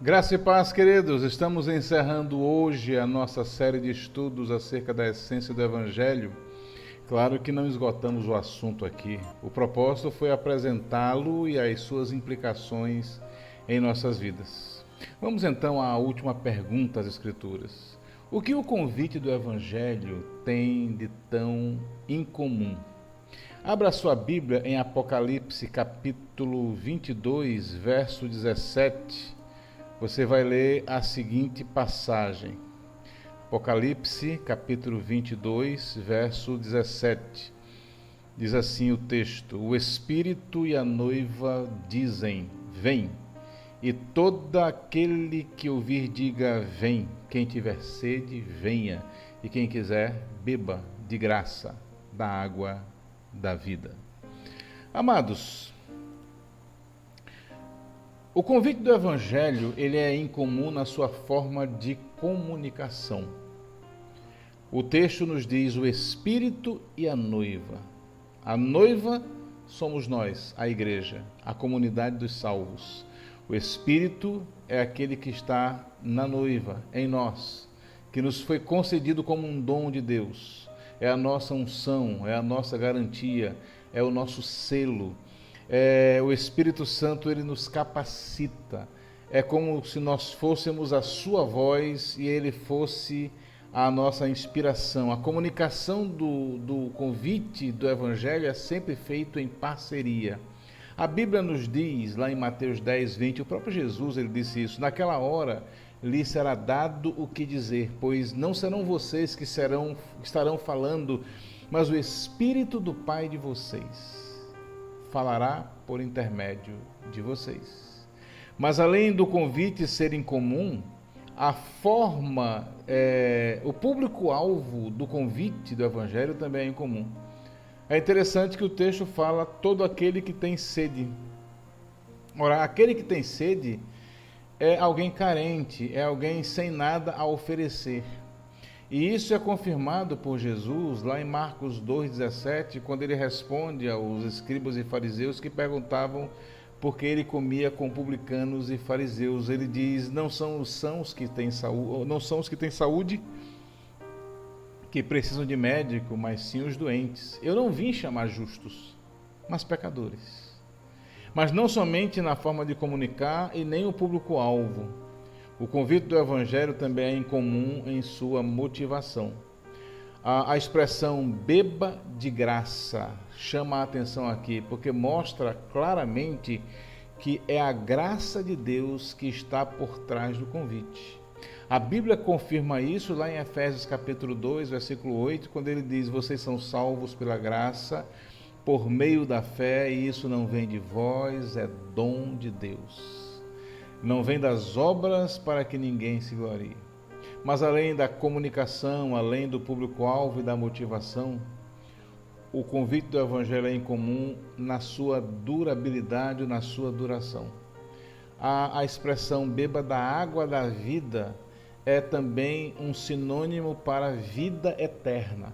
Graça e paz, queridos. Estamos encerrando hoje a nossa série de estudos acerca da essência do Evangelho. Claro que não esgotamos o assunto aqui. O propósito foi apresentá-lo e as suas implicações em nossas vidas. Vamos então à última pergunta às Escrituras. O que o convite do Evangelho tem de tão incomum? Abra sua Bíblia em Apocalipse capítulo 22, verso 17. Você vai ler a seguinte passagem. Apocalipse, capítulo 22, verso 17. Diz assim o texto: O Espírito e a noiva dizem, vem. E todo aquele que ouvir diga, vem. Quem tiver sede, venha. E quem quiser, beba de graça da água da vida. Amados, o convite do Evangelho, ele é incomum na sua forma de comunicação. O texto nos diz o Espírito e a noiva. A noiva somos nós, a igreja, a comunidade dos salvos. O Espírito é aquele que está na noiva, em nós, que nos foi concedido como um dom de Deus. É a nossa unção, é a nossa garantia, é o nosso selo. O Espírito Santo, ele nos capacita. É como se nós fôssemos a sua voz e ele fosse a nossa inspiração. A comunicação do convite do Evangelho é sempre feito em parceria. A Bíblia nos diz, lá em Mateus 10, 20, o próprio Jesus, ele disse isso: naquela hora lhe será dado o que dizer, pois não serão vocês que estarão falando, mas o Espírito do Pai de vocês falará por intermédio de vocês. Mas além do convite ser incomum, a forma, o público-alvo do convite do Evangelho também é incomum. É interessante que o texto fala todo aquele que tem sede. Ora, aquele que tem sede é alguém carente, é alguém sem nada a oferecer. E isso é confirmado por Jesus lá em Marcos 2,17, quando ele responde aos escribas e fariseus que perguntavam por que ele comia com publicanos e fariseus. Ele diz: não são os que têm saúde que precisam de médico, mas sim os doentes. Eu não vim chamar justos, mas pecadores. Mas não somente na forma de comunicar e nem o público-alvo. O convite do Evangelho também é incomum em sua motivação. A expressão beba de graça chama a atenção aqui, porque mostra claramente que é a graça de Deus que está por trás do convite. A Bíblia confirma isso lá em Efésios capítulo 2, versículo 8, quando ele diz: vocês são salvos pela graça, por meio da fé, e isso não vem de vós, é dom de Deus. Não vem das obras para que ninguém se glorie. Mas além da comunicação, além do público-alvo e da motivação, o convite do Evangelho é incomum na sua durabilidade, na sua duração. A expressão beba da água da vida é também um sinônimo para vida eterna.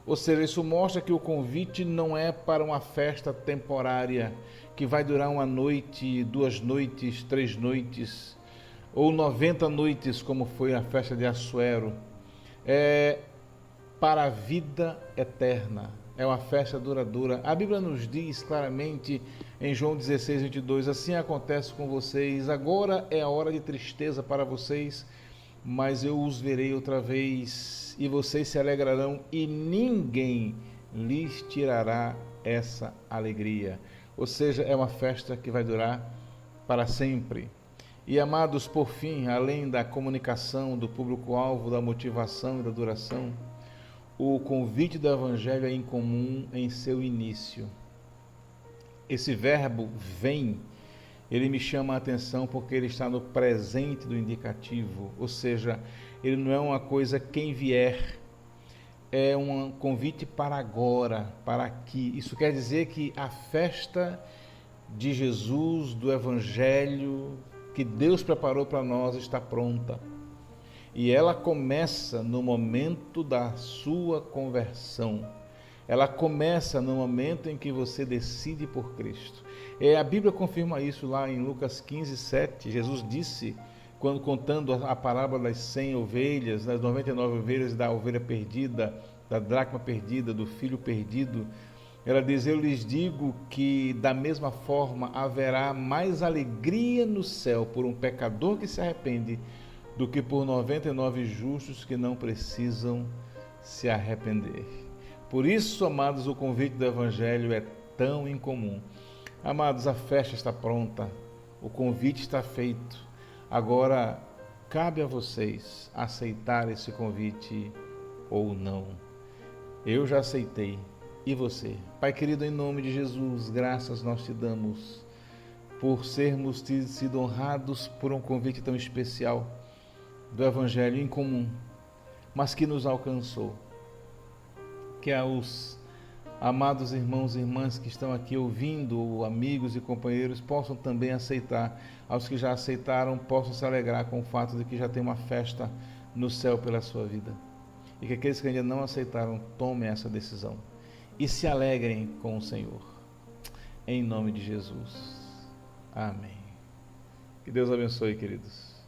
Ou seja, isso mostra que o convite não é para uma festa temporária, que vai durar uma noite, 2 noites, 3 noites, ou 90 noites, como foi a festa de Assuero. É para a vida eterna, é uma festa duradoura. A Bíblia nos diz claramente em João 16, 22, assim acontece com vocês, agora é a hora de tristeza para vocês, mas eu os verei outra vez, e vocês se alegrarão, e ninguém lhes tirará essa alegria. Ou seja, é uma festa que vai durar para sempre. E amados, por fim, além da comunicação, do público-alvo, da motivação e da duração, o convite do Evangelho é incomum em seu início. Esse verbo vem, ele me chama a atenção porque ele está no presente do indicativo, ou seja, ele não é uma coisa quem vier, é um convite para agora, para aqui. Isso quer dizer que a festa de Jesus, do Evangelho, que Deus preparou para nós, está pronta. E ela começa no momento da sua conversão. ela começa no momento em que você decide por Cristo. A Bíblia confirma isso lá em Lucas 15, 7. Jesus disse, quando contando a parábola das 100 ovelhas, das 99 ovelhas, da ovelha perdida, da dracma perdida, do filho perdido, ela diz: eu lhes digo que da mesma forma haverá mais alegria no céu por um pecador que se arrepende do que por 99 justos que não precisam se arrepender. Por isso, amados, o convite do Evangelho é tão incomum. Amados, a festa está pronta, o convite está feito. Agora, cabe a vocês aceitar esse convite ou não. Eu já aceitei. E você? Pai querido, em nome de Jesus, graças nós te damos por sermos sido honrados por um convite tão especial do Evangelho incomum, mas que nos alcançou. Que aos amados irmãos e irmãs que estão aqui ouvindo, amigos e companheiros, possam também aceitar. Aos que já aceitaram, possam se alegrar com o fato de que já tem uma festa no céu pela sua vida. E que aqueles que ainda não aceitaram, tomem essa decisão e se alegrem com o Senhor. Em nome de Jesus. Amém. Que Deus abençoe, queridos.